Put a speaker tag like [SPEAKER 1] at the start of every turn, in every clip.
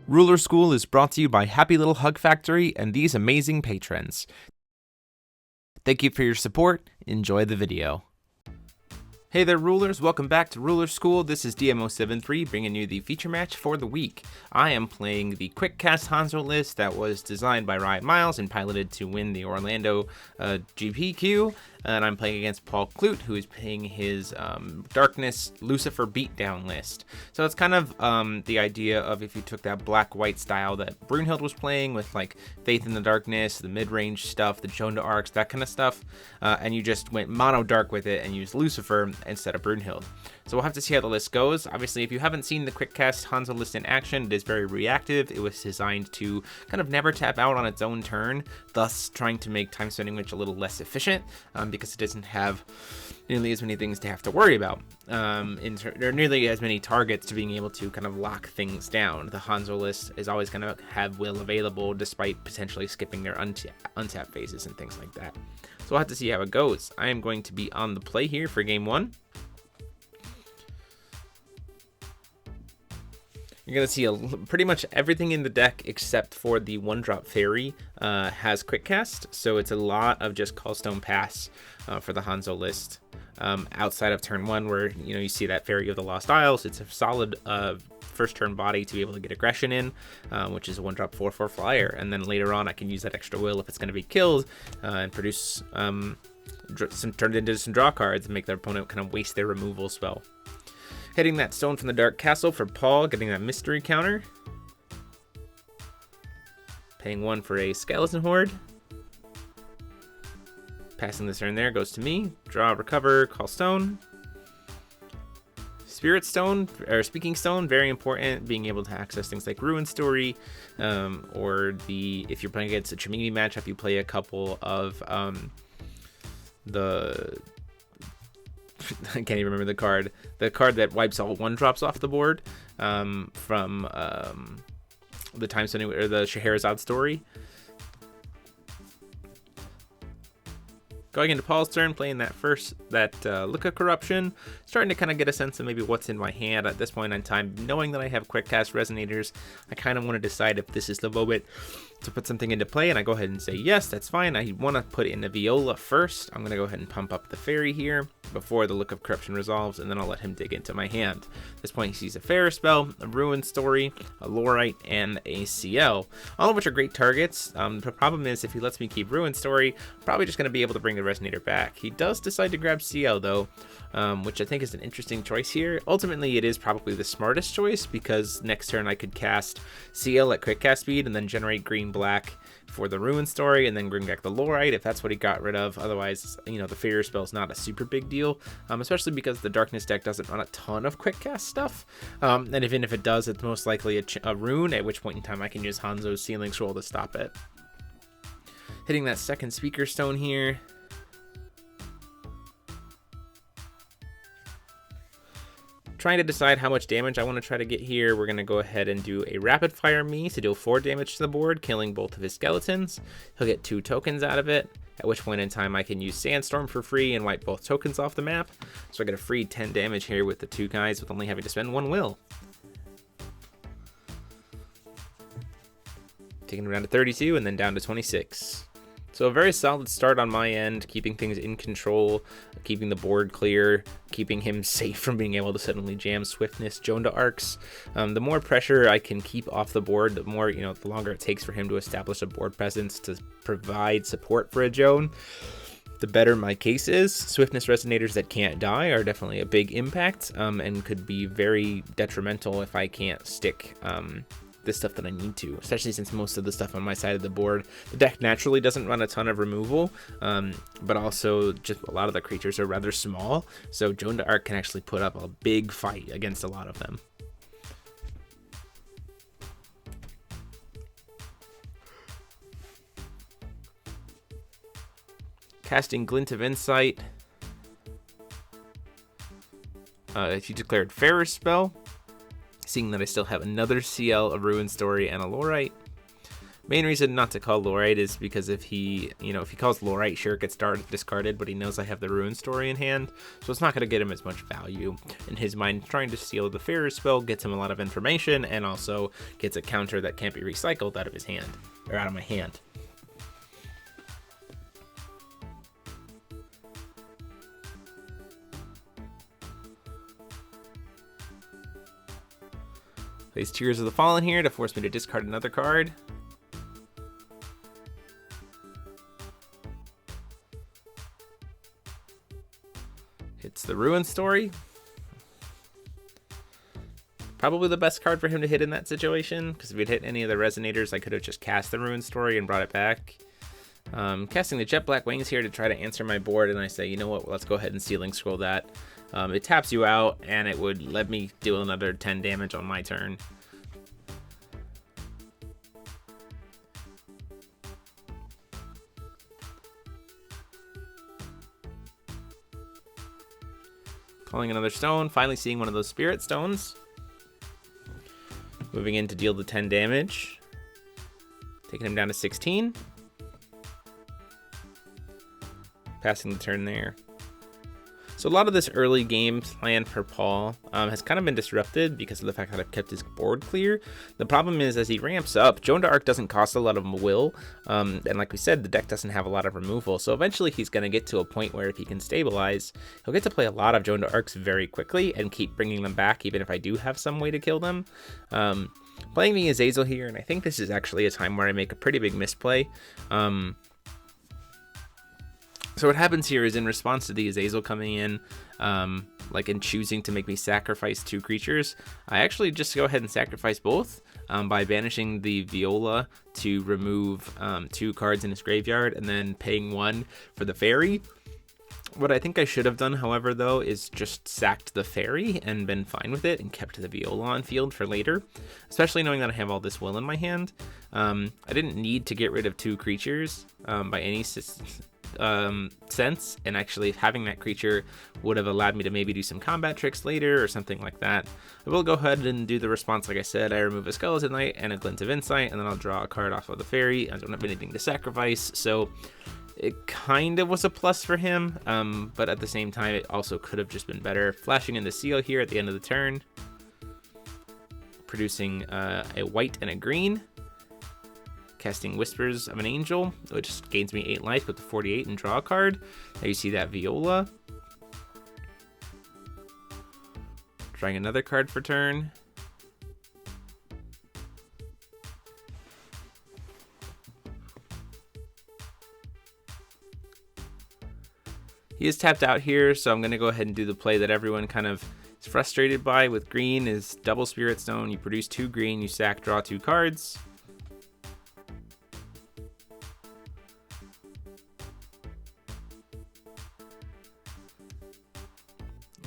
[SPEAKER 1] Ruler School is brought to you by Happy Little Hug Factory and these amazing patrons. Thank you for your support. Enjoy the video. Hey there, Rulers. Welcome back to Ruler School. This is DMO73 bringing you the feature match for the week. I am playing the Quickcast Hanzo list that was designed by Ryan Miles and piloted to win the Orlando GPQ. And I'm playing against Paul Clute, who is playing his Darkness Lucifer Beatdown list. So it's kind of the idea of if you took that black-white style that Brunhild was playing with like Faith in the Darkness, the mid-range stuff, the Jeanne d'Arcs, that kind of stuff, and you just went mono-dark with it and used Lucifer instead of Brunhild. So we'll have to see how the list goes. Obviously, if you haven't seen the Quickcast Hanzo list in action, it is very reactive. It was designed to kind of never tap out on its own turn, thus trying to make time spending witch a little less efficient because it doesn't have nearly as many things to have to worry about. There are nearly as many targets to being able to kind of lock things down. The Hanzo list is always going to have will available despite potentially skipping their untap phases and things like that. So we'll have to see how it goes. I am going to be on the play here for game one. You're going to see pretty much everything in the deck except for the 1-drop fairy has Quickcast, so it's a lot of just Callstone Pass for the Hanzo list. Outside of turn 1 where you see that Fairy of the Lost Isles, it's a solid first turn body to be able to get aggression in, which is a 1-drop 4/4 flyer, and then later on I can use that extra will if it's going to be killed and produce turn it into some draw cards and make their opponent kind of waste their removal spell. Hitting that Stone from the Dark Castle for Paul, getting that mystery counter. Paying 1 for a Skeleton Horde. Passing this turn there goes to me. Draw, recover, call Stone. Spirit Stone, or Speaking Stone, very important. Being able to access things like Ruin Story, or if you're playing against a Trinity matchup, you play a couple of I can't even remember the card. The card that wipes all 1-drops off the board from the Time Stone or the Scheherazade story. Going into Paul's turn, playing that Look of Corruption, starting to kind of get a sense of maybe what's in my hand at this point in time. Knowing that I have Quickcast Resonators, I kind of want to decide if this is the moment to put something into play, and I go ahead and say yes, that's fine. I want to put in a Viola first. I'm going to go ahead and pump up the Fairy here before the Look of Corruption resolves, and then I'll let him dig into my hand. At this point, he sees a Fair Spell, a Ruin Story, a Lorite, and a CL, all of which are great targets. The problem is, if he lets me keep Ruin Story, I'm probably just going to be able to bring the Resonator back. He does decide to grab CL, though, which I think is an interesting choice here. Ultimately, it is probably the smartest choice, because next turn I could cast CL at Quickcast speed and then generate green-black for the Ruin Story and then bring back the Lorite if that's what he got rid of. Otherwise, the Fear Spell is not a super big deal, especially because the Darkness deck doesn't run a ton of Quickcast stuff. And even if it does, it's most likely a Rune, at which point in time I can use Hanzo's Sealing Scroll to stop it. Hitting that second Speaker Stone here. Trying to decide how much damage I want to try to get here. We're going to go ahead and do a Rapid Fire me to deal 4 damage to the board, killing both of his skeletons. He'll get 2 tokens out of it, at which point in time I can use Sandstorm for free and wipe both tokens off the map. So I get a free 10 damage here with the 2 guys with only having to spend 1 will. Taking him down to 32 and then down to 26. So a very solid start on my end, keeping things in control, keeping the board clear, keeping him safe from being able to suddenly jam Swiftness, Jeanne d'Arcs. The more pressure I can keep off the board, the more, the longer it takes for him to establish a board presence to provide support for a Jeanne, the better my case is. Swiftness Resonators that can't die are definitely a big impact, and could be very detrimental if I can't stick the stuff that I need to, especially since most of the stuff on my side of the board, the deck naturally doesn't run a ton of removal, but also just a lot of the creatures are rather small, so Jeanne d'Arc can actually put up a big fight against a lot of them. Casting Glint of Insight. If you declared Fairer Spell, seeing that I still have another CL, a Ruin Story, and a Lorite. Main reason not to call Lorite is because if he calls Lorite, sure, it gets discarded, but he knows I have the Ruin Story in hand, so it's not going to get him as much value. In his mind, trying to steal the Ferrous spell gets him a lot of information, and also gets a counter that can't be recycled out of his hand, or out of my hand. Plays Tears of the Fallen here to force me to discard another card. Hits the Ruin Story. Probably the best card for him to hit in that situation, because if he'd hit any of the Resonators, I could have just cast the Ruin Story and brought it back. Casting the Jet Black Wings here to try to answer my board, and I say, you know what, let's go ahead and Sealing Scroll that. It taps you out, and it would let me deal another 10 damage on my turn. Calling another stone, finally seeing one of those Spirit Stones. Moving in to deal the 10 damage. Taking him down to 16. Passing the turn there. So a lot of this early game plan for Paul has kind of been disrupted because of the fact that I've kept his board clear. The problem is, as he ramps up, Joan d'Arc doesn't cost a lot of will, and like we said, the deck doesn't have a lot of removal, so eventually he's going to get to a point where if he can stabilize, he'll get to play a lot of Joan d'Arcs very quickly and keep bringing them back even if I do have some way to kill them. Playing the Azazel here, and I think this is actually a time where I make a pretty big misplay. So what happens here is, in response to the Azazel coming in, like in choosing to make me sacrifice 2 creatures, I actually just go ahead and sacrifice both by banishing the Viola to remove 2 cards in his graveyard and then paying 1 for the fairy. What I think I should have done, however, though, is just sacked the fairy and been fine with it and kept the Viola on field for later, especially knowing that I have all this will in my hand. I didn't need to get rid of 2 creatures by any sense, and actually having that creature would have allowed me to maybe do some combat tricks later or something like that. I will go ahead and do the response like I said. I remove a Skeleton Knight and a Glint of Insight, and then I'll draw a card off of the fairy. I don't have anything to sacrifice, so it kind of was a plus for him, but at the same time it also could have just been better. Flashing in the Seal here at the end of the turn, producing a white and a green. Casting Whispers of an Angel, which gains me 8 life with the 48 and draw a card. There you see that Viola. Drawing another card for turn. He is tapped out here, so I'm going to go ahead and do the play that everyone kind of is frustrated by with green is double Spirit Stone. You produce 2 green, you sack, draw 2 cards.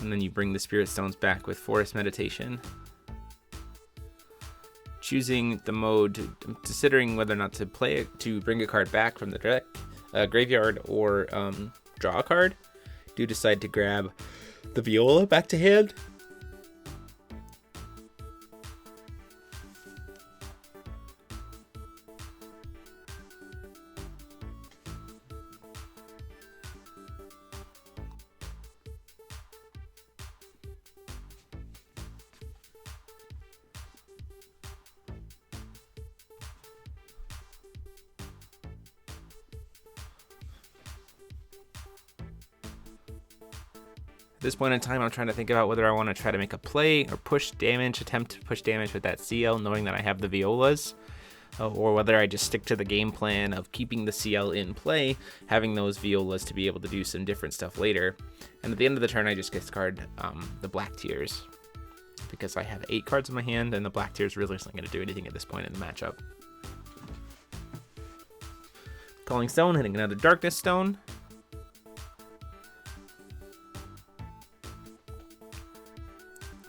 [SPEAKER 1] And then you bring the Spirit Stones back with Forest Meditation. Choosing the mode, considering whether or not to play it, to bring a card back from the deck, graveyard, or draw a card. Do decide to grab the Viola back to hand. At this point in time, I'm trying to think about whether I want to try to make a play or attempt to push damage with that CL, knowing that I have the Violas, or whether I just stick to the game plan of keeping the CL in play, having those Violas to be able to do some different stuff later. And at the end of the turn, I just discard the Black Tears, because I have 8 cards in my hand, and the Black Tears really isn't going to do anything at this point in the matchup. Calling Stone, hitting another Darkness Stone.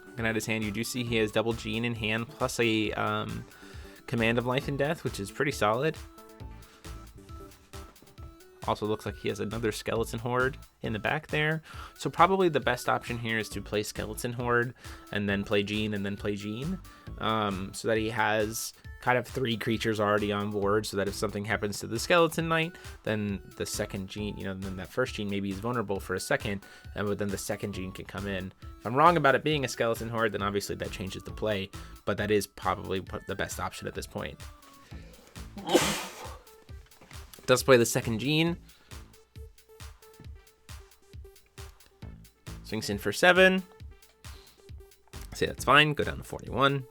[SPEAKER 1] Looking at his hand, you do see he has double Jeanne in hand, plus a Command of Life and Death, which is pretty solid. Also looks like he has another Skeleton Horde in the back there. So probably the best option here is to play Skeleton Horde and then play Jeanne and then play Jeanne. So that he has kind of 3 creatures already on board, so that if something happens to the Skeleton Knight, then the second Jeanne, then that first Jeanne maybe is vulnerable for a second, but then the second Jeanne can come in. If I'm wrong about it being a Skeleton Horde, then obviously that changes the play, but that is probably the best option at this point. Does play the second Jeanne. Swings in for 7. Say that's fine. Go down to 41.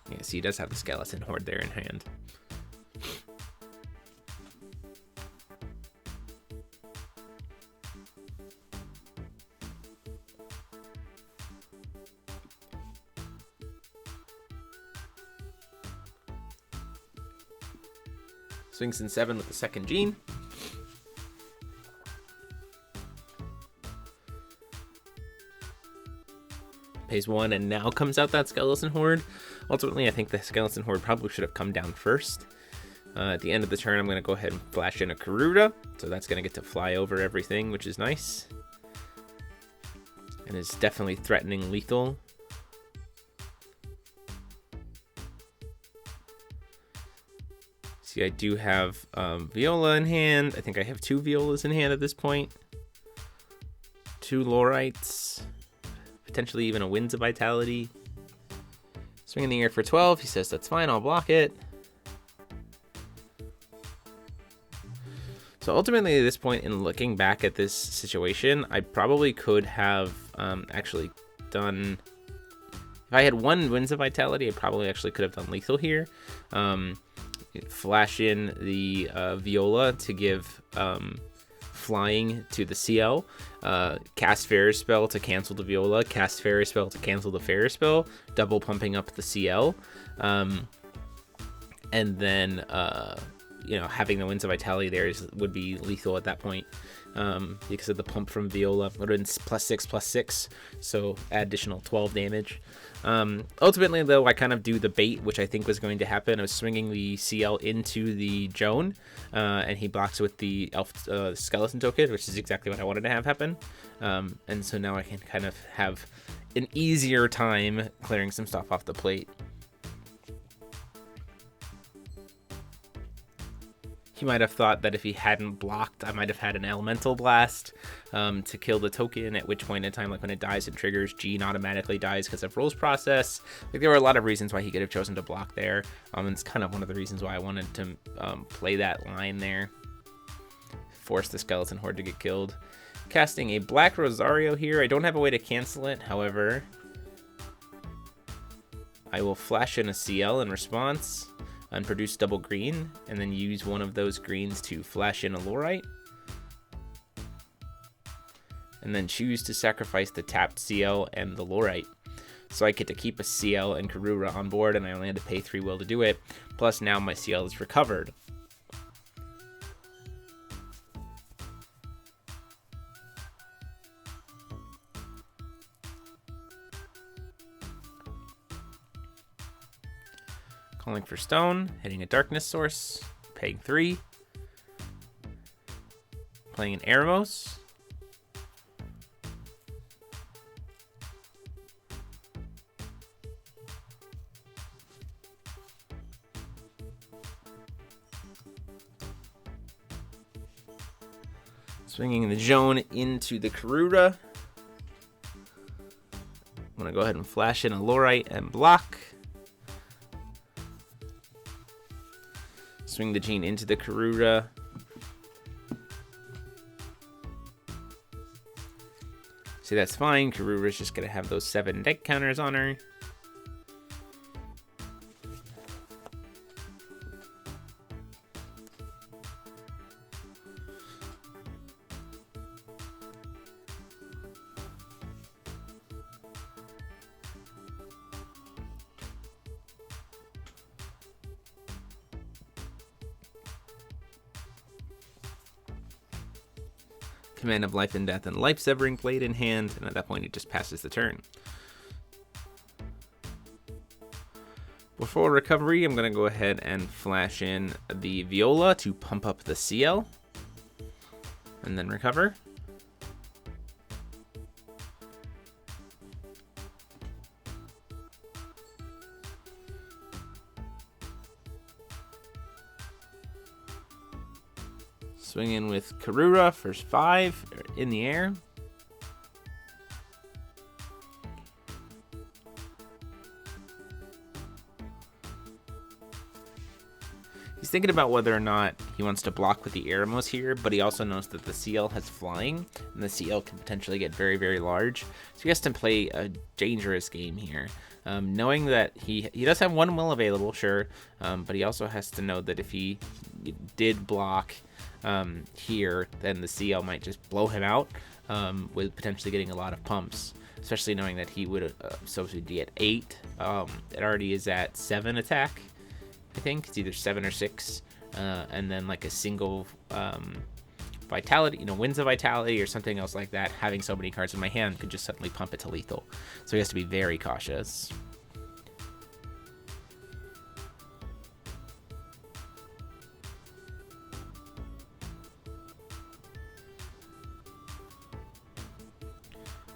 [SPEAKER 1] Yeah, see, he does have the Skeleton Horde there in hand. Swings in 7 with the second Jeanne. Pays 1 and now comes out that Skeleton Horde. Ultimately, I think the Skeleton Horde probably should have come down first. At the end of the turn, I'm going to go ahead and flash in a Kuras. So that's going to get to fly over everything, which is nice. And is definitely threatening lethal. See, I do have Viola in hand. I think I have 2 Violas in hand at this point. 2 Lorites. Potentially even a Winds of Vitality. Swing in the air for 12. He says, that's fine, I'll block it. So ultimately at this point, in looking back at this situation, I probably could have actually done... If I had 1 Winds of Vitality, I probably actually could have done lethal here. Flash in the Viola to give flying to the CL, cast Fairy Spell to cancel the Viola, cast Fairy Spell to cancel the Fairy Spell, double pumping up the CL, and then having the Winds of Vitality there would be lethal at that point, because of the pump from Viola. Would have been +6/+6, so add additional 12 damage. Ultimately, though, I kind of do the bait, which I think was going to happen. I was swinging the CL into the Jeanne, and he blocks with the Elf Skeleton token, which is exactly what I wanted to have happen. And so now I can kind of have an easier time clearing some stuff off the plate. He might have thought that if he hadn't blocked, I might have had an Elemental Blast to kill the token, at which point in time, like when it dies and triggers, Jeanne automatically dies because of rules process. Like, there were a lot of reasons why he could have chosen to block there. And it's kind of one of the reasons why I wanted to play that line there. Force the Skeleton Horde to get killed. Casting a Black Rosario here. I don't have a way to cancel it, however. I will flash in a CL in response. And produce double green, and then use one of those greens to flash in a Lorite. And then choose to sacrifice the tapped CL and the Lorite. So I get to keep a CL and Kuras on board, and I only had to pay 3 will to do it. Plus now my CL is recovered. Calling for stone, hitting a darkness source, paying 3. Playing an Eremos. Swinging the Jeanne into the Kuras. I'm going to go ahead and flash in a Lorite and block. Swing the Jeanne into the Kuras. See, that's fine. Kuras is just going to have those 7 deck counters on her. Command of Life and Death and Life Severing Blade in hand, and at that point it just passes the turn. Before recovery, I'm going to go ahead and flash in the Viola to pump up the CL. And then recover. Swing in with Karura for 5 in the air. He's thinking about whether or not he wants to block with the Eremos here, but he also knows that the CL has flying, and the CL can potentially get very, very large. So he has to play a dangerous game here. Knowing that he does have 1 will available, sure, but he also has to know that if he did block here, then the CL might just blow him out, with potentially getting a lot of pumps, especially knowing that he would supposed to be at 8. It already is at 7 attack, I think. It's either 7 or 6, and then like a single vitality, Winds of Vitality or something else like that. Having so many cards in my hand could just suddenly pump it to lethal, so he has to be very cautious.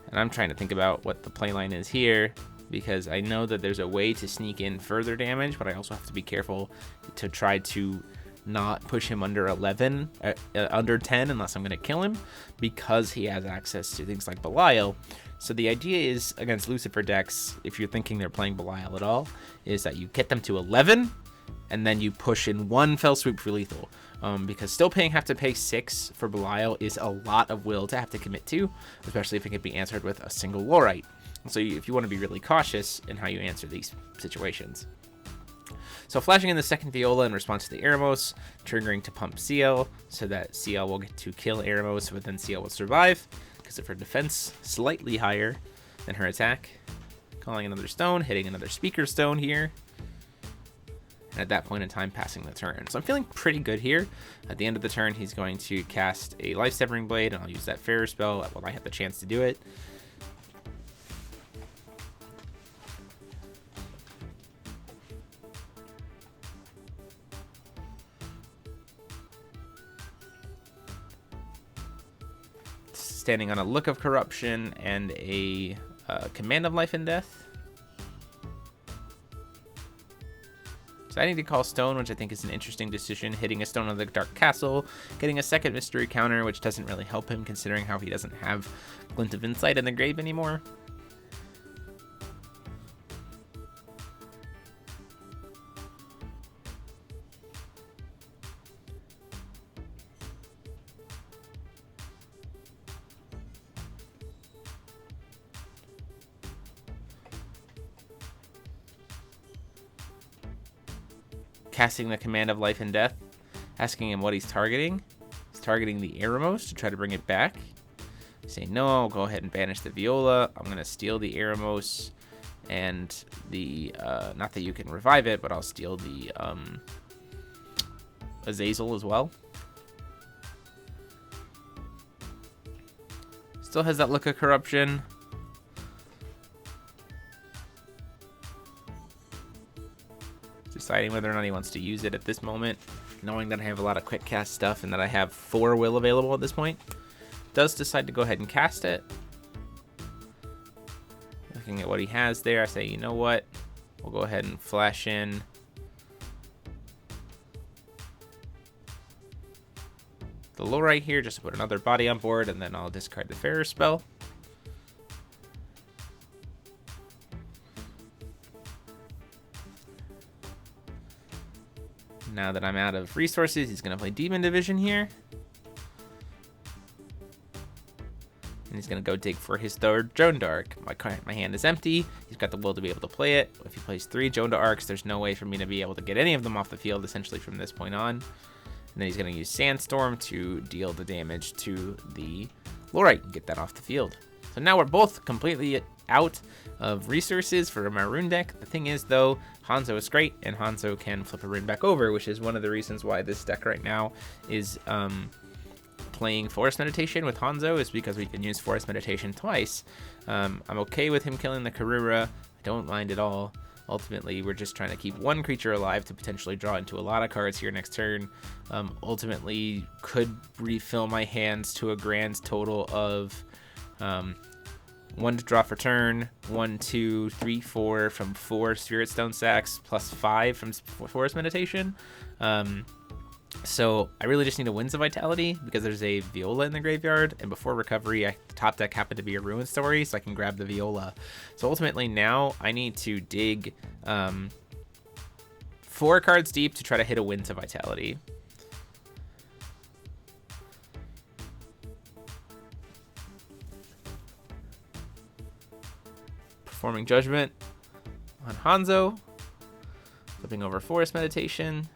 [SPEAKER 1] And I'm trying to think about what the playline is here, because I know that there's a way to sneak in further damage, but I also have to be careful to try to not push him under 11, under 10, unless I'm going to kill him, because he has access to things like Belial. So the idea is, against Lucifer decks, if you're thinking they're playing Belial at all, is that you get them to 11, and then you push in 1 fell swoop for lethal. Because still have to pay 6 for Belial is a lot of will to have to commit to, especially if it can be answered with a single Lorite. So if you want to be really cautious in how you answer these situations. So flashing in the second Viola in response to the Eremos, triggering to pump CL, so that CL will get to kill Eremos, but then CL will survive, because of her defense slightly higher than her attack. Calling another stone, hitting another speaker stone here. And at that point in time, passing the turn. So I'm feeling pretty good here. At the end of the turn, he's going to cast a Life Severing Blade, and I'll use that Fair spell while I have the chance to do it. Standing on a Look of Corruption and a Command of Life and Death. Deciding to call Stone, which I think is an interesting decision, hitting a Stone on the Dark Castle, getting a second mystery counter, which doesn't really help him considering how he doesn't have Glint of Insight in the grave anymore. Casting the Command of Life and Death, asking him what he's targeting. He's targeting the Eremos to try to bring it back. Saying no, I'll go ahead and banish the Viola. I'm going to steal the Eremos and the, not that you can revive it, but I'll steal the Azazel as well. Still has that Look of Corruption. Deciding whether or not he wants to use it at this moment, knowing that I have a lot of quick cast stuff and that I have 4 will available at this point. Does decide to go ahead and cast it. Looking at what he has there, I say, you know what? We'll go ahead and flash in the Lorite here just to put another body on board, and then I'll discard the Fair spell. Now that I'm out of resources, he's going to play Demon Division here. And he's going to go dig for his third Joan d'Arc. My hand is empty. He's got the will to be able to play it. If he plays 3 Joan d'Arcs, there's no way for me to be able to get any of them off the field, essentially, from this point on. And then he's going to use Sandstorm to deal the damage to the Lorite and get that off the field. So now we're both completely out of resources for my rune deck. The thing is, though, Hanzo is great, and Hanzo can flip a rune back over, which is one of the reasons why this deck right now is playing Forest Meditation with Hanzo, is because we can use Forest Meditation twice. I'm okay with him killing the Karura. I don't mind at all. Ultimately, we're just trying to keep one creature alive to potentially draw into a lot of cards here next turn. Ultimately, could refill my hands to a grand total of 1 to draw for turn, 1, 2, 3, 4 from 4 Spirit Stone Sacks, plus 5 from Forest Meditation. So I really just need a Winds of Vitality because there's a Viola in the graveyard, and before recovery, the top deck happened to be a Ruin Story, so I can grab the Viola. So ultimately now I need to dig 4 cards deep to try to hit a Winds of Vitality. Performing Judgment on Hanzo, flipping over Forest Meditation,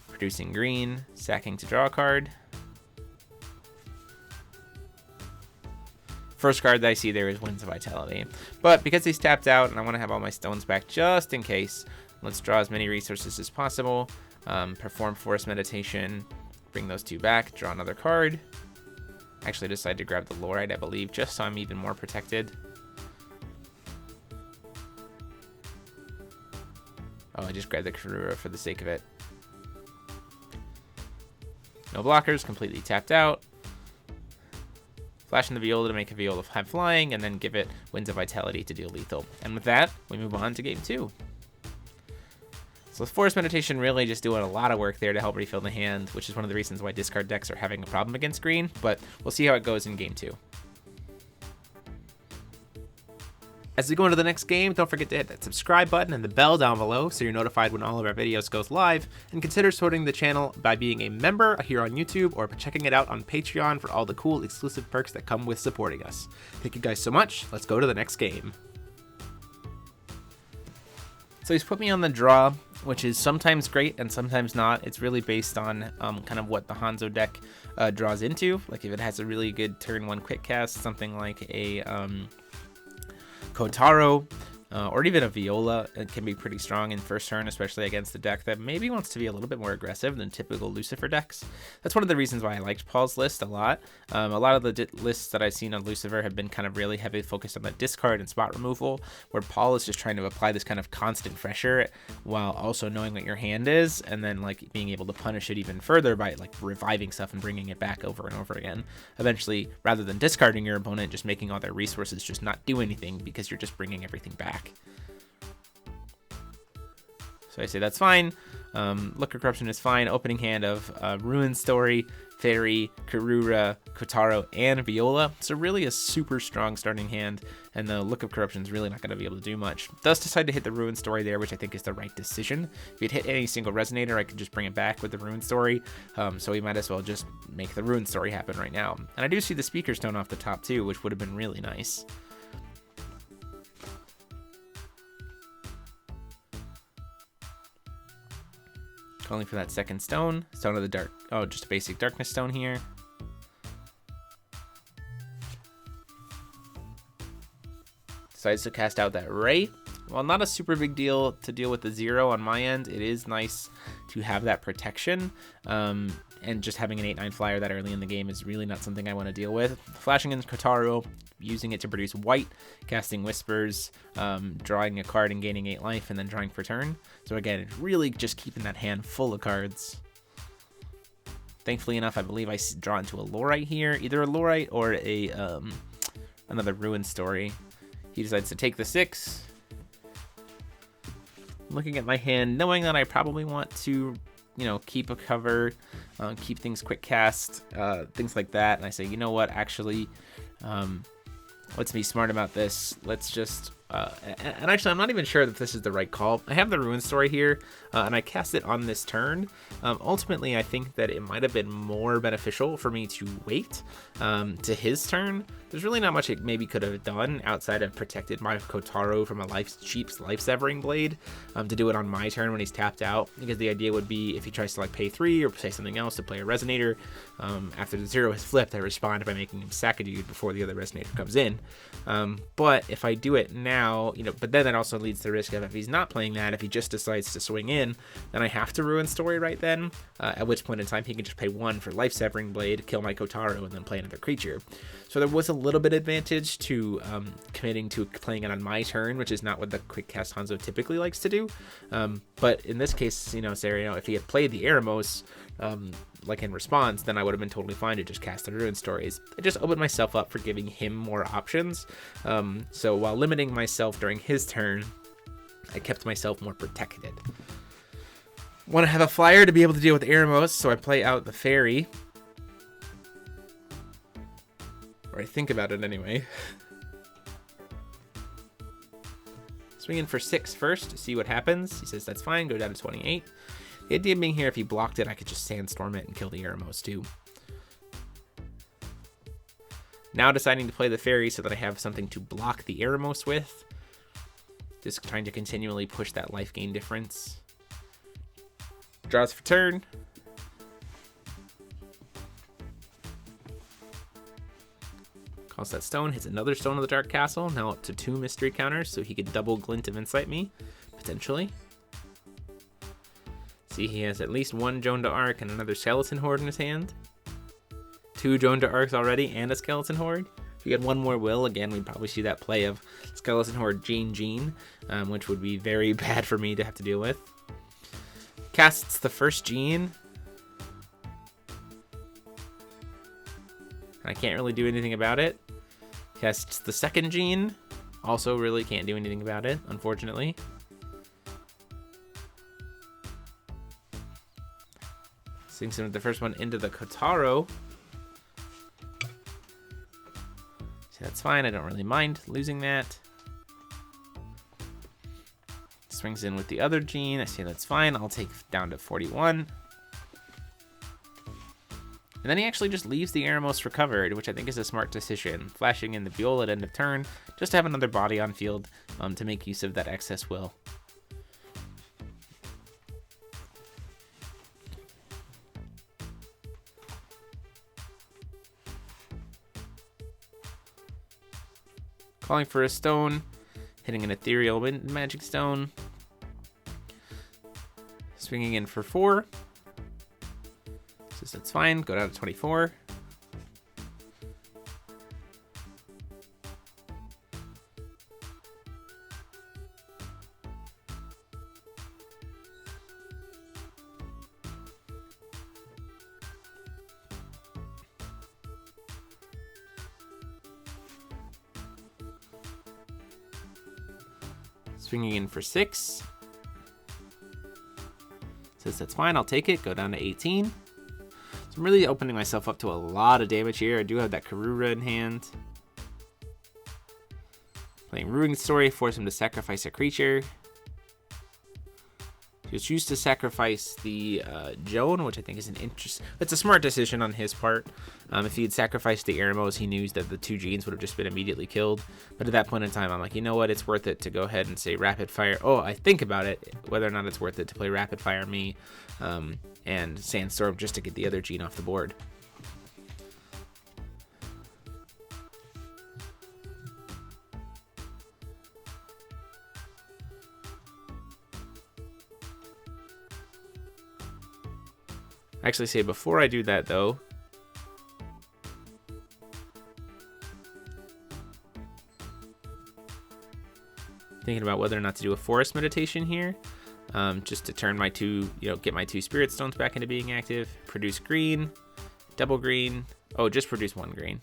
[SPEAKER 1] producing green, sacking to draw a card. First card that I see there is Winds of Vitality. But because he's tapped out and I want to have all my stones back just in case, let's draw as many resources as possible. Perform Forest Meditation, bring those 2 back, draw another card. Actually decided to grab the Lorite, I believe, just so I'm even more protected. Oh, I just grabbed the Kuras for the sake of it. No blockers, completely tapped out. Flashing the Viola to make a Viola have flying, and then give it Winds of Vitality to deal lethal. And with that, we move on to game 2. So with Forest Meditation really just doing a lot of work there to help refill the hand, which is one of the reasons why discard decks are having a problem against green, but we'll see how it goes in game 2. As we go into the next game, don't forget to hit that subscribe button and the bell down below so you're notified when all of our videos goes live, and consider supporting the channel by being a member here on YouTube or checking it out on Patreon for all the cool exclusive perks that come with supporting us. Thank you guys so much. Let's go to the next game. So he's put me on the draw, which is sometimes great and sometimes not. It's really based on kind of what the Hanzo deck draws into. Like if it has a really good turn 1 quick cast, something like a Kotaro, or even a Viola, it can be pretty strong in first turn, especially against a deck that maybe wants to be a little bit more aggressive than typical Lucifer decks. That's one of the reasons why I liked Paul's list a lot. A lot of the lists that I've seen on Lucifer have been kind of really heavily focused on the discard and spot removal, where Paul is just trying to apply this kind of constant pressure while also knowing what your hand is, and then like being able to punish it even further by like reviving stuff and bringing it back over and over again. Eventually, rather than discarding your opponent, just making all their resources just not do anything because you're just bringing everything back. So I say that's fine. Look of Corruption is fine. Opening hand of Ruin Story, Fairy, Kurura, Kotaro, and Viola. So really a super strong starting hand, and the Look of Corruption is really not going to be able to do much. Does decide to hit the Ruin Story there, which I think is the right decision. If you'd hit any single Resonator, I could just bring it back with the Ruin Story. So we might as well just make the Ruin Story happen right now. And I do see the Speaker Stone off the top too, which would have been really nice. Calling for that second stone. Stone of the Dark. Oh, just a basic Darkness Stone here. Decides to cast out that Ray. While not a super big deal to deal with the 0 on my end, it is nice to have that protection. And just having an 8/9 flyer that early in the game is really not something I want to deal with. Flashing in Kotaro, using it to produce white, casting Whispers, drawing a card and gaining 8 life, and then drawing for turn. So again, it's really just keeping that hand full of cards. Thankfully enough, I believe I draw into a Lorite here, either a Lorite or a another Ruin Story. He decides to take the 6. Looking at my hand, knowing that I probably want to, you know, keep a cover, keep things quick cast, things like that. And I say, you know what, actually, let's be smart about this. Let's just, and actually, I'm not even sure that this is the right call. I have the Ruin Story here, and I cast it on this turn. Ultimately, I think that it might have been more beneficial for me to wait to his turn. There's really not much it maybe could have done outside of protected my Kotaro from a cheap life-severing blade to do it on my turn when he's tapped out, because the idea would be if he tries to like pay 3 or say something else to play a Resonator, after the 0 is flipped, I respond by making him sack a dude before the other Resonator comes in. But if I do it now, now, but then that also leads to the risk of, if he's not playing that, if he just decides to swing in, then I have to ruin story right then, at which point in time he can just pay 1 for Life Severing Blade, kill my Kotaro, and then play another creature. So there was a little bit advantage to committing to playing it on my turn, which is not what the Quickcast Hanzo typically likes to do. But in this case, Serio, if he had played the Eremos, like in response, then I would have been totally fine to just cast the Ruin Stories. I just opened myself up for giving him more options. So while limiting myself during his turn, I kept myself more protected. Want to have a flyer to be able to deal with Eremos, so I play out the Fairy. Or I think about it anyway. Swing in for 6 first to see what happens. He says that's fine, go down to 28. The idea being here, if he blocked it, I could just Sandstorm it and kill the Eremos too. Now deciding to play the Fairy so that I have something to block the Eremos with. Just trying to continually push that life gain difference. Draws for turn. Calls that stone, hits another Stone of the Dark Castle, now up to 2 mystery counters, so he could double Glint of Insight me, potentially. See, he has at least 1 Joan d'Arc and another Skeleton Horde in his hand. 2 Joan d'Arcs already and a Skeleton Horde. If we had 1 more Will, again, we'd probably see that play of Skeleton Horde Jeanne, which would be very bad for me to have to deal with. Casts the first Jeanne. I can't really do anything about it. Casts the second Jeanne. Also really can't do anything about it, unfortunately. Sinks in with the first one into the Kotaro. So that's fine, I don't really mind losing that. Swings in with the other Jeanne. I say that's fine, I'll take down to 41. And then he actually just leaves the Eremos recovered, which I think is a smart decision. Flashing in the Buell at end of turn, just to have another body on field to make use of that excess will. Calling for a stone, hitting an ethereal magic stone. Swinging in for 4. Says that's fine, go down to 24. Swinging in for 6. Says that's fine, I'll take it, go down to 18. So I'm really opening myself up to a lot of damage here. I do have that Karura in hand. Playing Ruin Story, force him to sacrifice a creature. He'll choose to sacrifice the Joan, which I think is it's a smart decision on his part. If he had sacrificed the Eremos, he knew that the 2 Jeans would have just been immediately killed. But at that point in time, I'm like, you know what? It's worth it to go ahead and say Rapid Fire. Oh, I think about it, whether or not it's worth it to play Rapid Fire me and Sandstorm just to get the other Jean off the board. Actually say before I do that though, thinking about whether or not to do a forest meditation here, just to turn my 2, get my 2 spirit stones back into being active, produce green, double green. Oh, just produce 1 green.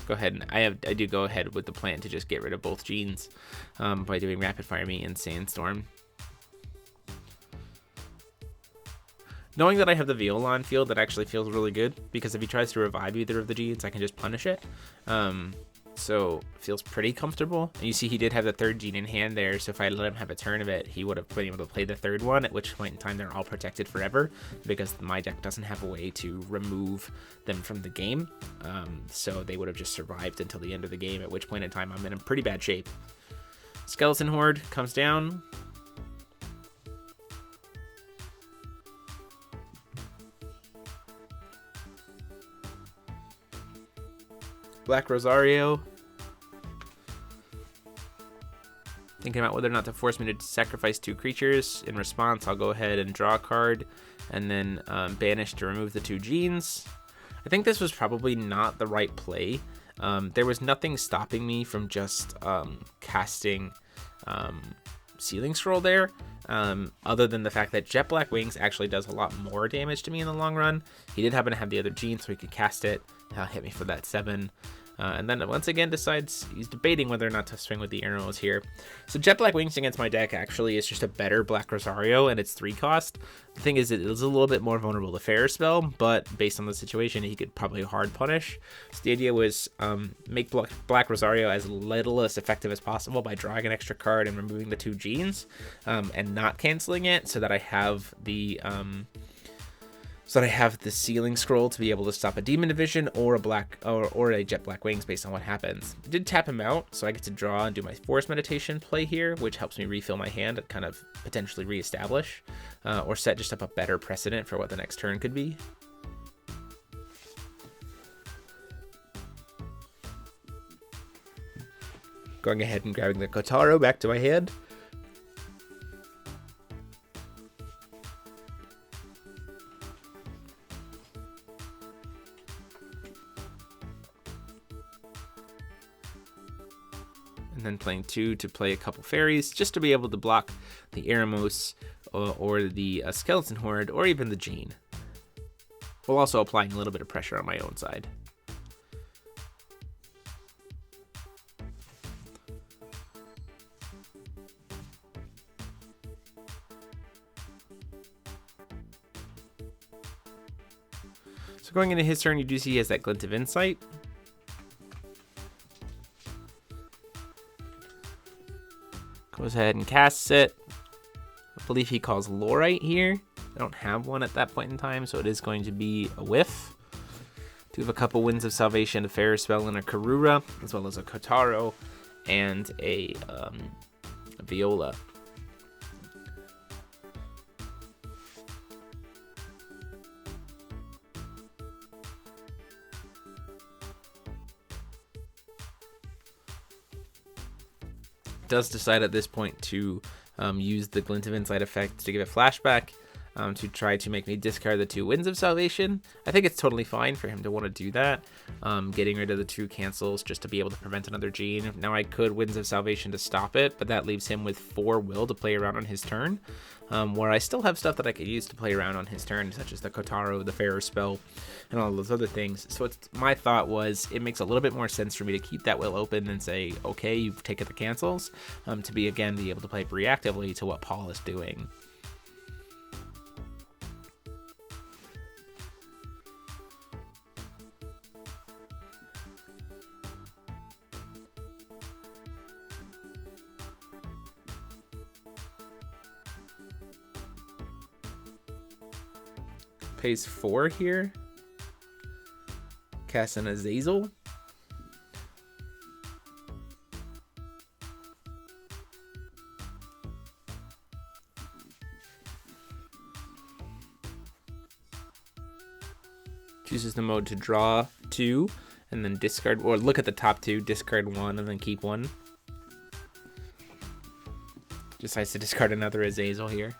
[SPEAKER 1] Go ahead and I do go ahead with the plan to just get rid of both Jeans by doing Rapid Fire Me and Sandstorm. Knowing that I have the Viola on field, that actually feels really good, because if he tries to revive either of the Jeans, I can just punish it. So it feels pretty comfortable. And you see he did have the 3rd Jean in hand there, so if I let him have a turn of it, he would have been able to play the 3rd one, at which point in time they're all protected forever, because my deck doesn't have a way to remove them from the game. So they would have just survived until the end of the game, at which point in time I'm in a pretty bad shape. Skeleton Horde comes down. Black Rosario. Thinking about whether or not to force me to sacrifice 2 creatures. In response, I'll go ahead and draw a card and then banish to remove the 2 Jeannes. I think this was probably not the right play. There was nothing stopping me from just casting Sealing Scroll there, other than the fact that Jet Black Wings actually does a lot more damage to me in the long run. He did happen to have the other Jeanne, so he could cast it. Hit me for that 7. And then once again decides he's debating whether or not to swing with the arrows here. So Jet Black Wings against my deck actually is just a better Black Rosario, and it's 3 cost. The thing is, it is a little bit more vulnerable to Fair Spell, but based on the situation, he could probably hard punish. So the idea was make Black Rosario as little as effective as possible by drawing an extra card and removing the 2 Jeannes, and not canceling it, so that I have the Sealing Scroll to be able to stop a Demon Division or a Jet Black Wings based on what happens. I did tap him out, so I get to draw and do my Force Meditation play here, which helps me refill my hand and kind of potentially reestablish or set just up a better precedent for what the next turn could be. Going ahead and grabbing the Kotaro back to my hand. And then playing 2 to play a couple fairies, just to be able to block the Eremos or the Skeleton Horde, or even the Jeanne, while also applying a little bit of pressure on my own side. So going into his turn, you do see he has that Glint of Insight. Goes ahead and casts it. I believe he calls Lorite here. I don't have one at that point in time, so it is going to be a whiff. Do have a couple Winds of Salvation, a Fair Spell, and a Karura, as well as a Kotaro and a Viola. Does decide at this point to use the Glint of Insight effect to give it flashback, to try to make me discard the 2 Winds of Salvation. I think it's totally fine for him to want to do that, getting rid of the 2 cancels just to be able to prevent another Jeanne. Now I could Winds of Salvation to stop it, but that leaves him with 4 will to play around on his turn, where I still have stuff that I could use to play around on his turn, such as the Kotaro, the Fair Spell, and all those other things. So my thought was it makes a little bit more sense for me to keep that will open and say, okay, you've taken the cancels, to be able to play reactively to what Paul is doing. Pays 4 here. Cast an Azazel. Chooses the mode to draw 2 and then discard, or look at the top 2, discard 1 and then keep 1. Decides to discard another Azazel here.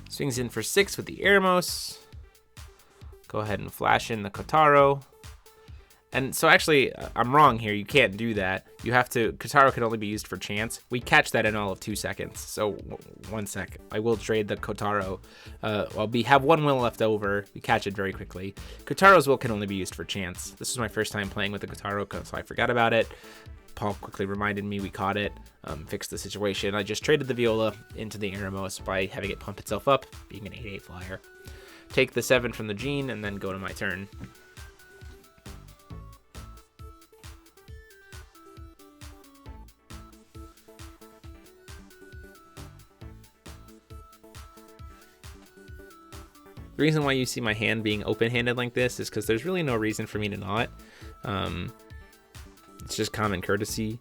[SPEAKER 1] Swings in for 6 with the Eremos. Go ahead and flash in the Kotaro. And so actually, I'm wrong here. You can't do that. You have to, Kotaro can only be used for chance. We catch that in all of 2 seconds. So 1 sec. I will trade the Kotaro. Have 1 will left over. We catch it very quickly. Kotaro's will can only be used for chance. This was my first time playing with the Kotaro, so I forgot about it. Paul quickly reminded me, we caught it, fixed the situation. I just traded the Viola into the Eremos by having it pump itself up, being an 8/8 flyer. Take the 7 from the Jeanne and then go to my turn. The reason why you see my hand being open-handed like this is because there's really no reason for me to not. It's just common courtesy.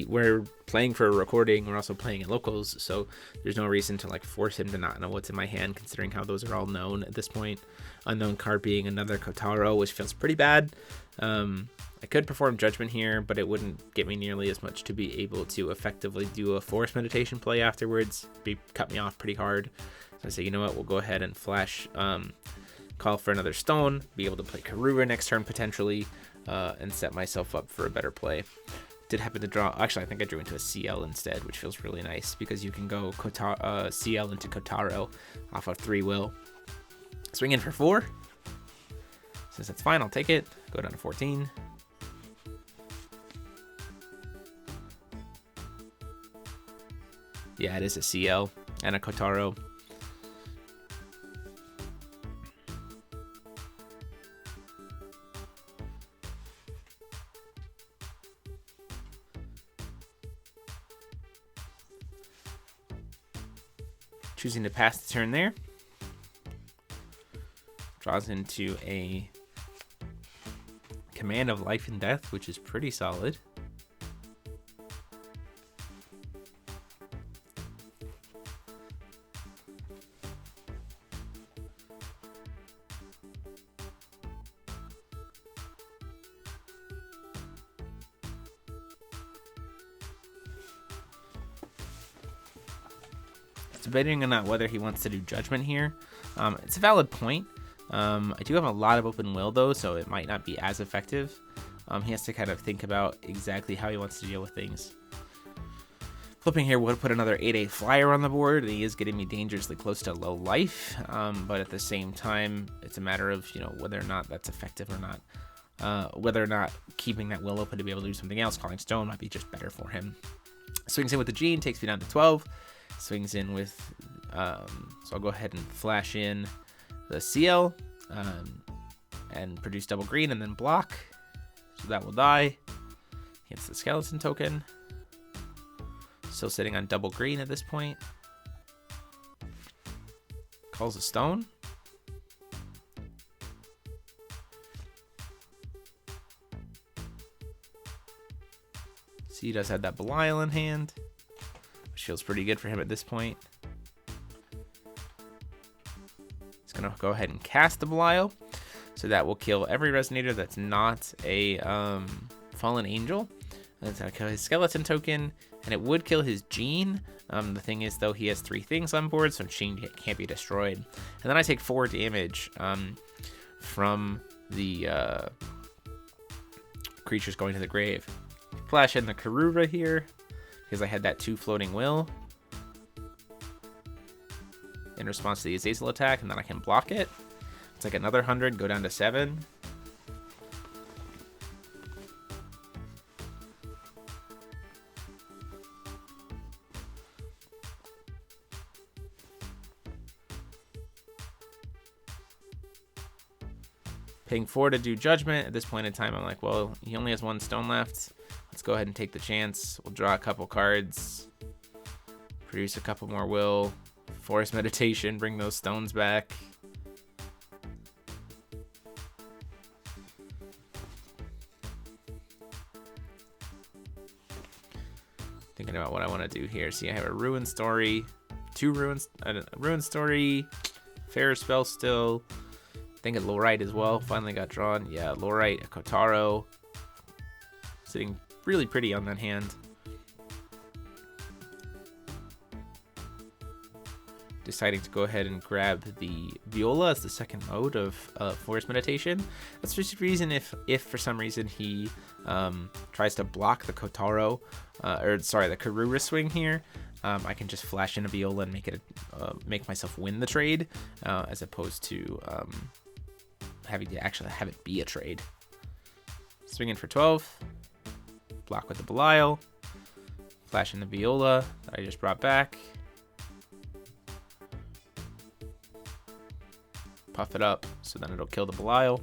[SPEAKER 1] we're playing for a recording. We're also playing in locals, so there's no reason to like force him to not know what's in my hand, considering how those are all known at this point. Unknown card being another Kotaro, which feels pretty bad. I could perform Judgment here, but it wouldn't get me nearly as much to be able to effectively do a Force Meditation play afterwards. Cut me off pretty hard. So I say, you know what, we'll go ahead and flash, call for another stone, be able to play Karura next turn potentially, and set myself up for a better play. Did happen to draw, actually I think I drew into a CL instead, which feels really nice because you can go CL into Kotaro off of 3 will. Swing in for 4. Since that's fine, I'll take it. Go down to 14. Yeah, it is a CL and a Kotaro. Choosing to pass the turn there. Draws into a command of life and death, which is pretty solid. Debating on not whether he wants to do Judgment here. It's a valid point. I do have a lot of open will though, so it might not be as effective. He has to kind of think about exactly how he wants to deal with things. Flipping here would put another 8/8 flyer on the board. He is getting me dangerously close to low life, but at the same time, it's a matter of whether or not that's effective or not. Whether or not keeping that will open to be able to do something else, calling stone might be just better for him. Swings in with the Jeanne, takes me down to 12. Swings in with, so I'll go ahead and flash in the CL and produce double green and then block. So that will die. Hits the skeleton token. Still sitting on double green at this point. Calls a stone. So he does have that Belial in hand, which feels pretty good for him at this point. He's going to go ahead and cast the Belial. So that will kill every resonator that's not a fallen angel. That's going to kill his skeleton token, and it would kill his Jeanne. The thing is, though, he has 3 things on board, so Jeanne can't be destroyed. And then I take 4 damage from the creatures going to the grave. Flash in the Karura here, because I had that 2 floating will in response to the Azazel attack, and then I can block it. It's like another 100, go down to 7. Paying 4 to do Judgment. At this point in time, I'm like, well, he only has 1 stone left. Let's go ahead and take the chance. We'll draw a couple cards, produce a couple more will, Force Meditation, bring those stones back. Thinking about what I want to do here. See, I have a Ruin Story, 2 ruins, a Ruin Story, Fair Spell still. I think a Lorite as well. Finally got drawn. Yeah, Lorite, a Kotaro. Sitting really pretty on that hand. Deciding to go ahead and grab the Viola as the second mode of Force Meditation. That's just a reason if for some reason he tries to block the Kotaro, the Karura swing here, I can just flash in a Viola and make myself win the trade, as opposed to having to actually have it be a trade. Swing in for 12. Block with the Belial. Flash in the Viola that I just brought back. Puff it up so then it'll kill the Belial.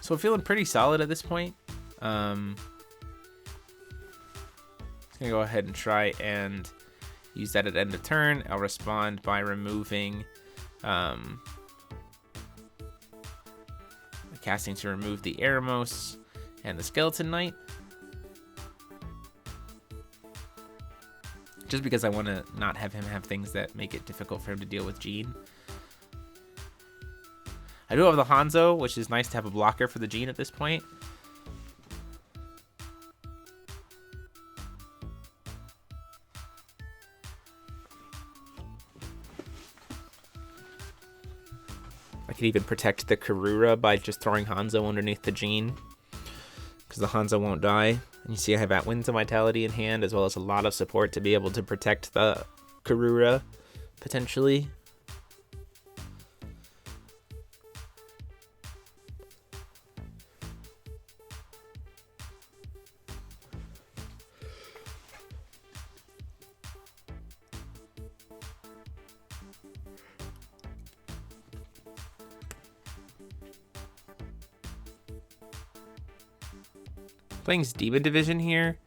[SPEAKER 1] So I'm feeling pretty solid at this point. Just gonna go ahead and try and use that at end of turn. I'll respond by removing casting to remove the Eremos and the Skeleton Knight. Just because I want to not have him have things that make it difficult for him to deal with Jeanne. I do have the Hanzo, which is nice to have a blocker for the Jeanne at this point. I could even protect the Karura by just throwing Hanzo underneath the Jeanne, because the Hanzo won't die. And you see I have At Winds of Vitality in hand, as well as a lot of support to be able to protect the Karura, potentially. Playing Demon Division here,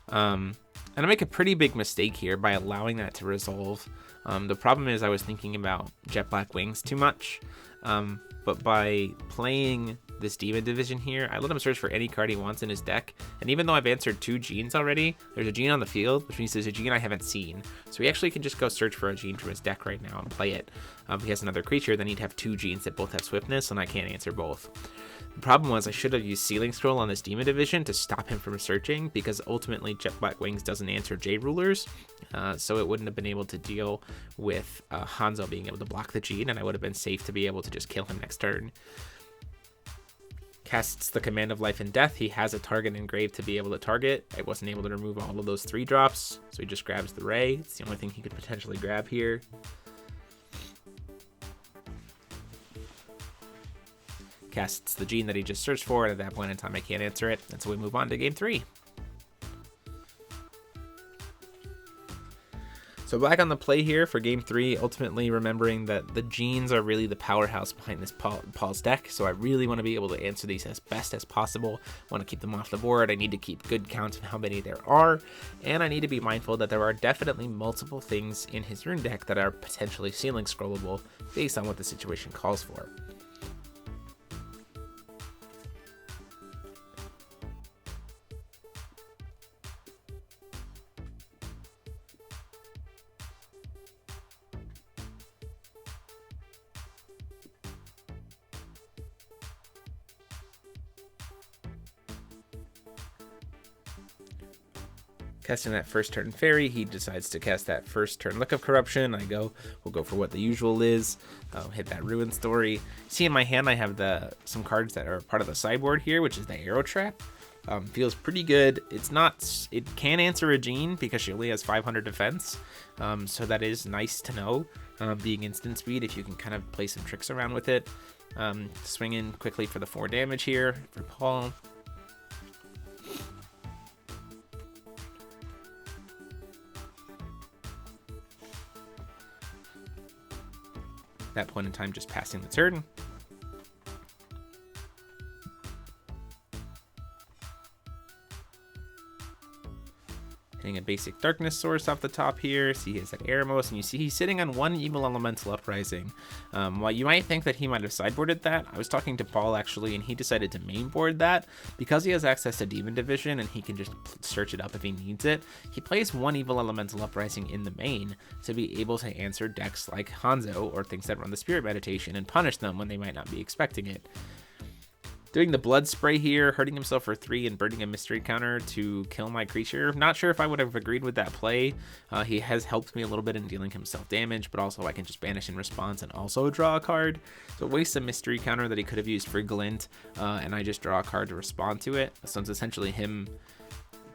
[SPEAKER 1] and I make a pretty big mistake here by allowing that to resolve. The problem is I was thinking about Jet Black Wings too much, but by playing this Demon Division here, I let him search for any card he wants in his deck, and even though I've answered 2 Jeannes already, there's a Jeanne on the field, which means there's a Jeanne I haven't seen, so he actually can just go search for a Jeanne from his deck right now and play it. If he has another creature, then he'd have 2 Jeannes that both have swiftness, and I can't answer both. The problem was I should have used Sealing Scroll on this Demon Division to stop him from searching, because ultimately Jet Black Wings doesn't answer J-Rulers, so it wouldn't have been able to deal with Hanzo being able to block the Jeanne, and I would have been safe to be able to just kill him next turn. Casts the Command of Life and Death. He has a target engraved to be able to target. I wasn't able to remove all of those 3-drops, so he just grabs the Ray. It's the only thing he could potentially grab here. Casts the Jeanne that he just searched for, and at that point in time I can't answer it, and so we move on to game 3. So back on the play here for game 3, ultimately remembering that the Jeannes are really the powerhouse behind this Paul's deck, so I really want to be able to answer these as best as possible. I want to keep them off the board. I need to keep good count of how many there are, and I need to be mindful that there are definitely multiple things in his rune deck that are potentially Sealing Scrollable based on what the situation calls for. Casting that first turn Fairy, he decides to cast that first turn Look of Corruption. We'll go for what the usual is. Hit that Ruin Story. See in my hand I have some cards that are part of the sideboard here, which is the Arrow Trap. Feels pretty good. It can answer a Jeanne because she only has 500 defense, so that is nice to know. Being instant speed, if you can kind of play some tricks around with it. Swing in quickly for the 4 damage here for Paul. That point in time, just passing the turn. Hitting a basic Darkness Source off the top here. See, he has that Eremos, and you see he's sitting on 1 Evil Elemental Uprising. While you might think that he might have sideboarded that, I was talking to Paul actually, and he decided to mainboard that because he has access to Demon Division and he can just search it up if he needs it. He plays 1 Evil Elemental Uprising in the main to be able to answer decks like Hanzo or things that run the Spirit Meditation and punish them when they might not be expecting it. Doing the Blood Spray here, hurting himself for 3 and burning a mystery counter to kill my creature. Not sure if I would have agreed with that play. He has helped me a little bit in dealing himself damage, but also I can just banish in response and also draw a card. So waste a mystery counter that he could have used for Glint, and I just draw a card to respond to it. So it's essentially him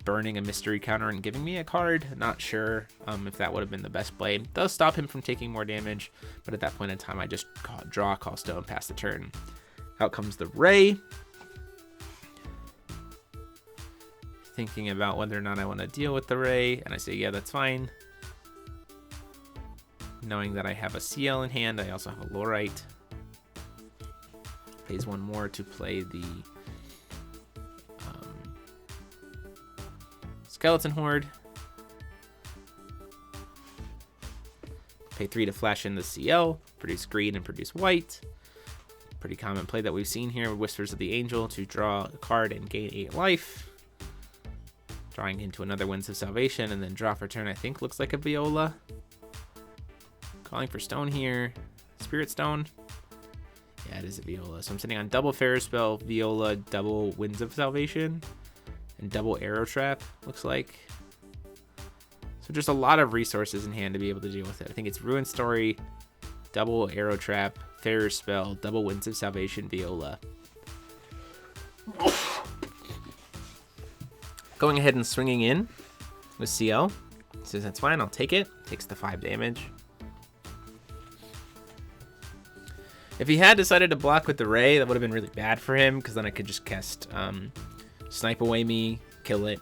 [SPEAKER 1] burning a mystery counter and giving me a card. Not sure if that would have been the best play. It does stop him from taking more damage, but at that point in time I just draw a Call Stone, pass the turn. Out comes the Ray. Thinking about whether or not I want to deal with the Ray, and I say, yeah, that's fine. Knowing that I have a CL in hand, I also have a Lorite. Pays 1 more to play the Skeleton Horde. Pay 3 to flash in the CL, produce green and produce white. Pretty common play that we've seen here. Whispers of the Angel to draw a card and gain 8 life. Drawing into another Winds of Salvation, and then draw for turn, I think looks like a Viola. Calling for stone here. Spirit Stone. Yeah, it is a Viola. So I'm sitting on double Fairy Spell, Viola, double Winds of Salvation, and double Arrow Trap, looks like. So just a lot of resources in hand to be able to deal with it. I think it's Ruin Story, double Arrow Trap, Fairy Spell, double Winds of Salvation, Viola. Going ahead and swinging in with CL. Says that's fine, I'll take it. Takes the 5 damage. If he had decided to block with the Ray, that would have been really bad for him, because then I could just cast Snipe Away Me, kill it,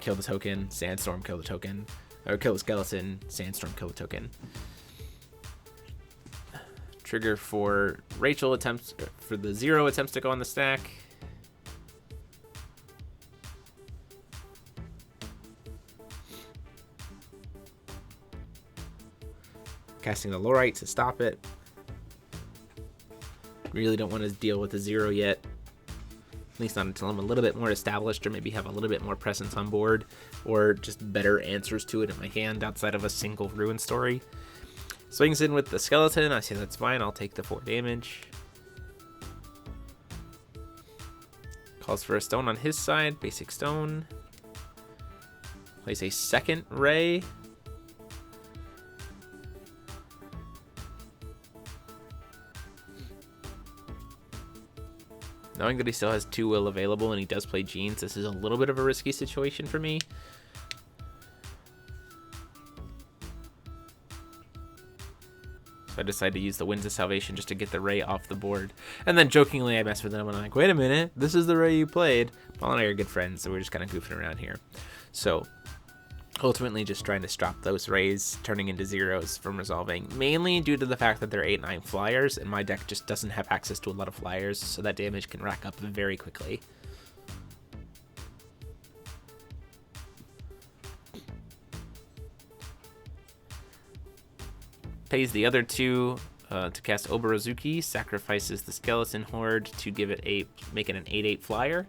[SPEAKER 1] kill the token, Sandstorm, kill the token, or kill the skeleton, Sandstorm, kill the token. Trigger for Rachel attempts, for the 0 attempts to go on the stack. Casting the Lorite to stop it. Really don't want to deal with the 0 yet. At least not until I'm a little bit more established, or maybe have a little bit more presence on board, or just better answers to it in my hand outside of a single Ruin Story. Swings in with the skeleton. I say that's fine. I'll take the 4 damage. Calls for a stone on his side. Basic stone. Plays a second Ray. Knowing that he still has 2 will available and he does play Jeans, this is a little bit of a risky situation for me. So I decide to use the Winds of Salvation just to get the Ray off the board. And then jokingly I mess with him and I'm like, wait a minute, this is the Ray you played. Paul and I are good friends, so we're just kind of goofing around here. So ultimately just trying to stop those Rays turning into 0s from resolving, mainly due to the fact that they're 8/9 flyers, and my deck just doesn't have access to a lot of flyers, so that damage can rack up very quickly. Pays the other 2 to cast Oborozuki, sacrifices the Skeleton Horde to give it make it an 8/8 flyer.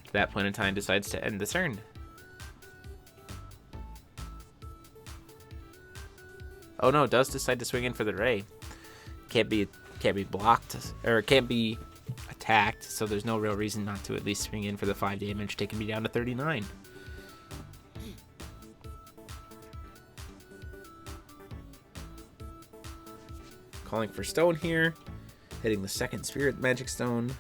[SPEAKER 1] At that point in time, decides to end the turn. Oh no, does decide to swing in for the Ray. Can't be blocked, or can't be attacked, so there's no real reason not to at least swing in for the 5 damage, taking me down to 39. Calling for stone here, hitting the second Spirit Magic Stone.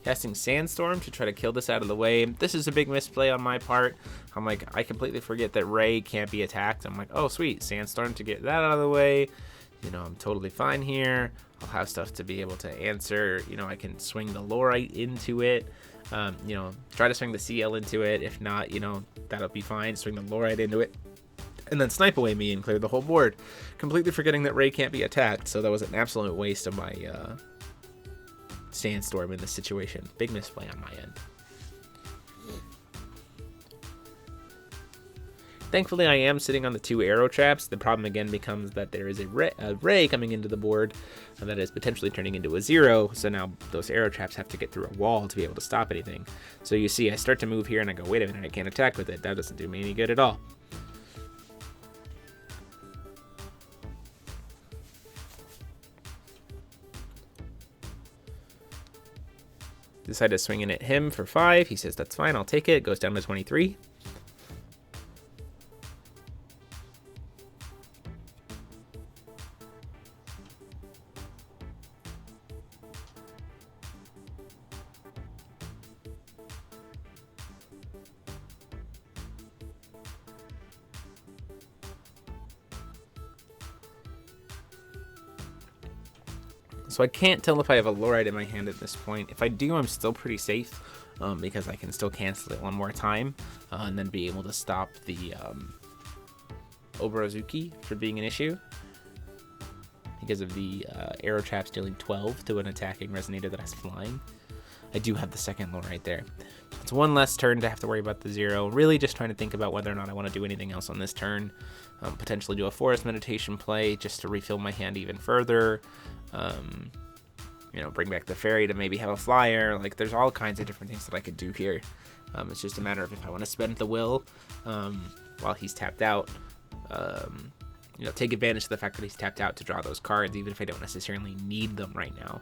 [SPEAKER 1] Casting Sandstorm to try to kill this out of the way. This is a big misplay on my part. I'm like, I completely forget that Ray can't be attacked. I'm like, oh sweet, Sandstorm to get that out of the way. You know, I'm totally fine here. I'll have stuff to be able to answer. You know, I can swing the Lorite into it. You know, try to swing the CL into it. If not, you know, that'll be fine. Swing the Lorite into it. And then Snipe Away Me and clear the whole board. Completely forgetting that Ray can't be attacked. So that was an absolute waste of my Sandstorm in this situation. Big misplay on my end. Thankfully, I am sitting on the 2 arrow traps. The problem again becomes that there is a Ray coming into the board that is potentially turning into a 0. So now those arrow traps have to get through a wall to be able to stop anything. So you see, I start to move here and I go, wait a minute, I can't attack with it. That doesn't do me any good at all. Decide to swing in at him for 5. He says, that's fine, I'll take it. Goes down to 23. So I can't tell if I have a Lorite in my hand at this point. If I do, I'm still pretty safe because I can still cancel it one more time and then be able to stop the Oborozuki from being an issue because of the arrow traps dealing 12 to an attacking resonator that has flying. I do have the second lore right there. It's one less turn to have to worry about the 0. Really just trying to think about whether or not I want to do anything else on this turn. Potentially do a Forest Meditation play just to refill my hand even further. You know, bring back the fairy to maybe have a flyer. Like, there's all kinds of different things that I could do here. It's just a matter of if I want to spend the will while he's tapped out. You know, take advantage of the fact that he's tapped out to draw those cards, even if I don't necessarily need them right now.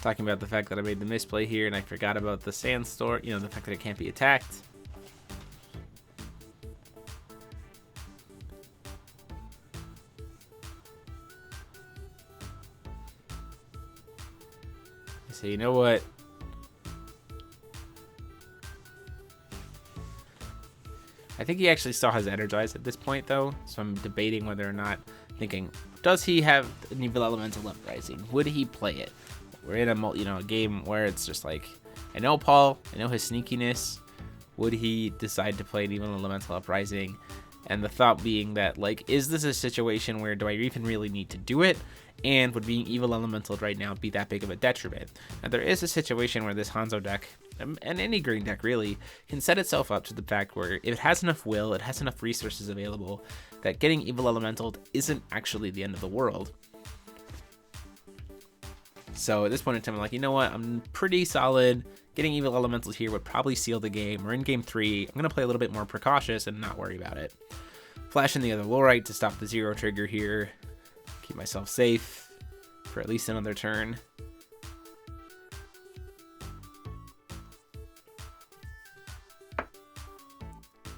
[SPEAKER 1] Talking about the fact that I made the misplay here and I forgot about the sandstorm, you know, the fact that it can't be attacked. I say, you know what? I think he actually still has Energize at this point, though, so I'm debating whether or not, thinking, does he have an Evil Elemental Uprising? Would he play it? We're in a game where it's just like, I know Paul, I know his sneakiness. Would he decide to play an Evil Elemental Uprising? And the thought being that, like, is this a situation where do I even really need to do it? And would being Evil Elemental right now be that big of a detriment? Now, there is a situation where this Hanzo deck, and any green deck really, can set itself up to the fact where if it has enough will, it has enough resources available, that getting Evil Elemental isn't actually the end of the world. So at this point in time, I'm like, you know what? I'm pretty solid. Getting Evil Elementals here would probably seal the game. We're in game 3. I'm going to play a little bit more precautious and not worry about it. Flash in the other Lorite to stop the 0 trigger here. Keep myself safe for at least another turn.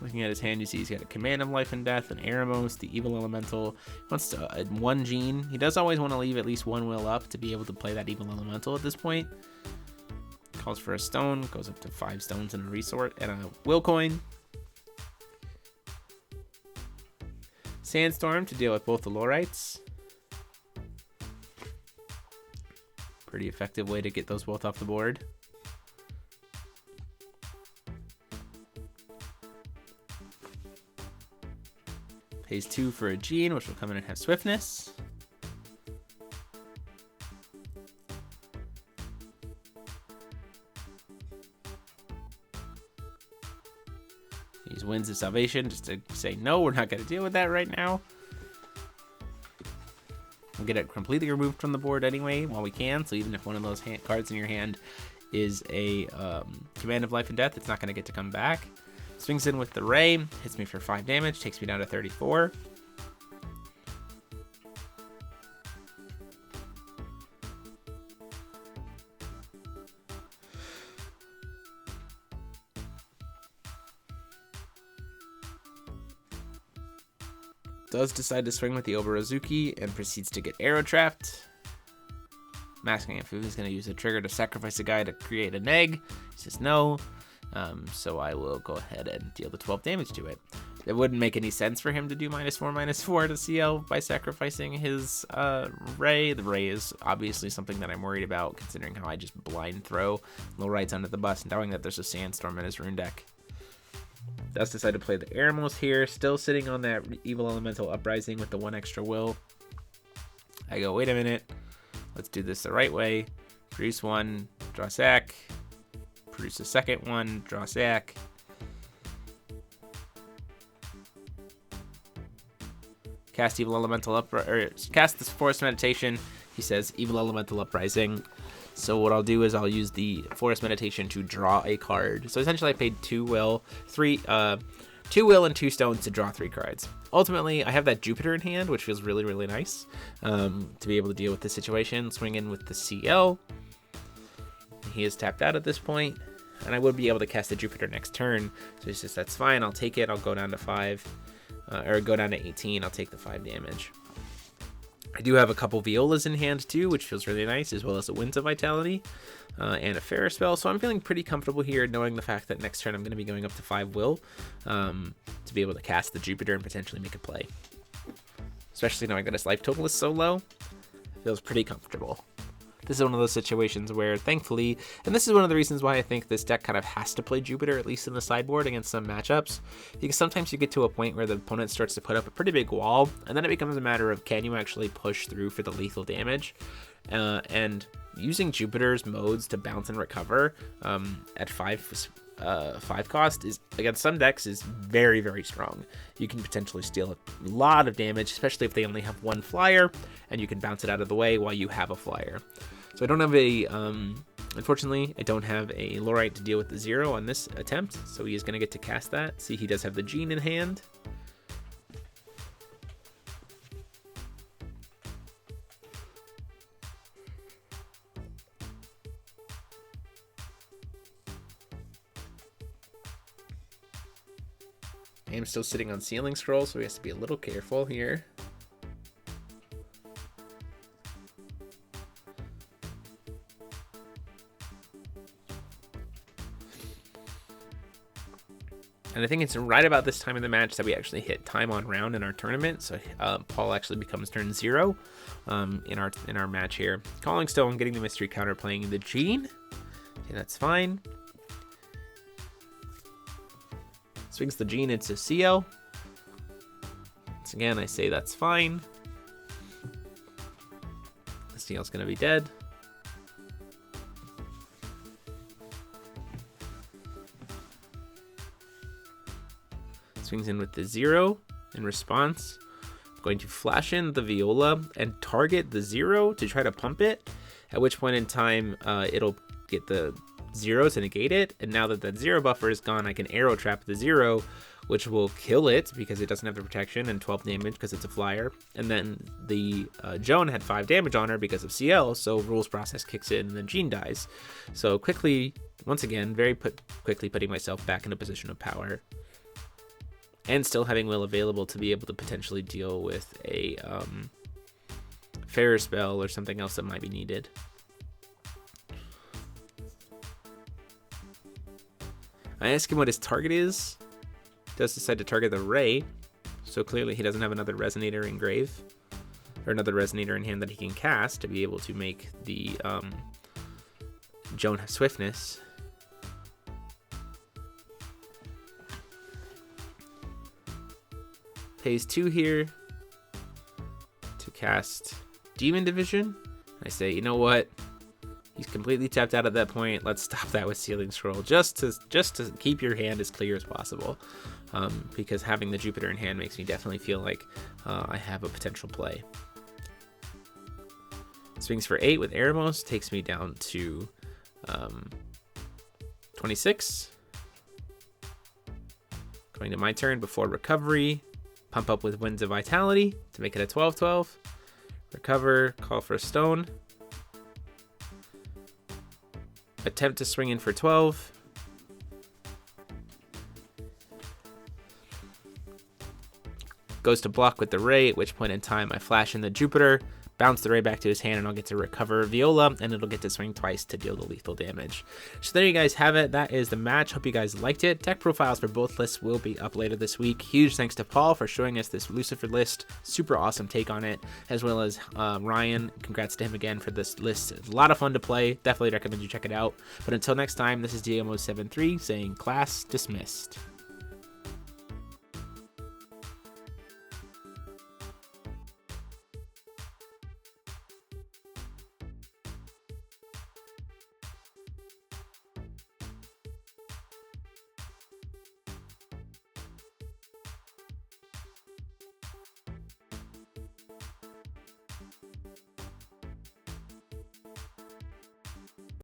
[SPEAKER 1] Looking at his hand, you see he's got a Command of Life and Death, an Eremos, the Evil Elemental. He wants to one Jeanne. He does always want to leave at least one will up to be able to play that Evil Elemental at this point. Calls for a stone, goes up to 5 stones and a resort and a will coin. Sandstorm to deal with both the Lorites. Pretty effective way to get those both off the board. Pays 2 for a Jeanne, which will come in and have swiftness. Use Winds of Salvation just to say, no, we're not going to deal with that right now. We'll get it completely removed from the board anyway while we can. So even if one of those cards in your hand is a Command of Life and Death, it's not going to get to come back. Swings in with the Ray, hits me for 5 damage, takes me down to 34. Does decide to swing with the Oberazuki and proceeds to get arrow trapped. Masking if he was going to use a trigger to sacrifice a guy to create an egg. He says no. So I will go ahead and deal the 12 damage to it. It wouldn't make any sense for him to do -4/-4 to CL by sacrificing his Ray. The Ray is obviously something that I'm worried about, considering how I just blind throw Lorites under the bus, knowing that there's a Sandstorm in his rune deck. Does decide to play the Eremos here, still sitting on that Evil Elemental Uprising with the 1 extra will. I go, wait a minute, let's do this the right way. Produce 1, draw sack. Produce a second one, draw sack. Cast Evil Elemental cast this Forest Meditation. He says Evil Elemental Uprising. So what I'll do is I'll use the Forest Meditation to draw a card. So essentially I paid 2 will, 2 will and 2 stones to draw 3 cards. Ultimately, I have that Jupiter in hand, which feels really, really nice to be able to deal with this situation. Swing in with the CL. He is tapped out at this point, and I would be able to cast a Jupiter next turn. So he says, that's fine, I'll take it. I'll go down to 5, or go down to 18. I'll take the 5 damage. I do have a couple Violas in hand too, which feels really nice, as well as a Winds of Vitality. and a Fair spell, so I'm feeling pretty comfortable here, knowing the fact that next turn I'm going to be going up to 5 will to be able to cast the Jupiter and potentially make a play. Especially knowing that his life total is so low, it feels pretty comfortable. This is one of those situations where, thankfully, and this is one of the reasons why I think this deck kind of has to play Jupiter, at least in the sideboard, against some matchups, because sometimes you get to a point where the opponent starts to put up a pretty big wall, and then it becomes a matter of, can you actually push through for the lethal damage? And using Jupiter's modes to bounce and recover at 5 cost is, against some decks, is very, very strong. You can potentially steal a lot of damage, especially if they only have 1 flyer, and you can bounce it out of the way while you have a flyer. So I don't have a, unfortunately, I don't have a Lorite to deal with the 0 on this attempt, so he is going to get to cast that. See, he does have the Jeanne in hand. I am still sitting on Sealing Scroll, so he has to be a little careful here. And I think it's right about this time in the match that we actually hit time on round in our tournament. So Paul actually becomes turn 0 in our match here. Calling Stone, getting the mystery counter, playing the Jeanne. Okay, that's fine. Swings the Jeanne into CL. Once again, I say that's fine. The CL's going to be dead. Swings in with the 0 in response. I'm going to flash in the Viola and target the 0 to try to pump it, at which point in time it'll get the 0 to negate it, and now that that 0 buffer is gone, I can arrow trap the 0, which will kill it because it doesn't have the protection, and 12 damage because it's a flyer. And then the Joan had 5 damage on her because of CL, so rules process kicks in and then Jeanne dies. So quickly, once again, quickly putting myself back in a position of power, and still having will available to be able to potentially deal with a Fair spell or something else that might be needed. I ask him what his target is. He does decide to target the Ray, so clearly he doesn't have another Resonator in grave, or another Resonator in hand that he can cast to be able to make the Joan have swiftness. Pays 2 here to cast Demon Division. I say, you know what? He's completely tapped out at that point. Let's stop that with Sealing Scroll, just to keep your hand as clear as possible. Because having the Jupiter in hand makes me definitely feel like I have a potential play. Swings for 8 with Eremos, takes me down to 26. Going to my turn before recovery. Pump up with Winds of Vitality to make it a 12-12. Recover, call for a stone. Attempt to swing in for 12. Goes to block with the Ray, at which point in time I flash in the Jupiter, bounce the Ray back to his hand, and I'll get to recover Viola, and it'll get to swing twice to deal the lethal damage. So there you guys have it. That is the match. Hope you guys liked it. Tech profiles for both lists will be up later this week. Huge thanks to Paul for showing us this Lucifer list. Super awesome take on it, as well as Ryan. Congrats to him again for this list. It's a lot of fun to play. Definitely recommend you check it out. But until next time, this is DMO73 saying class dismissed.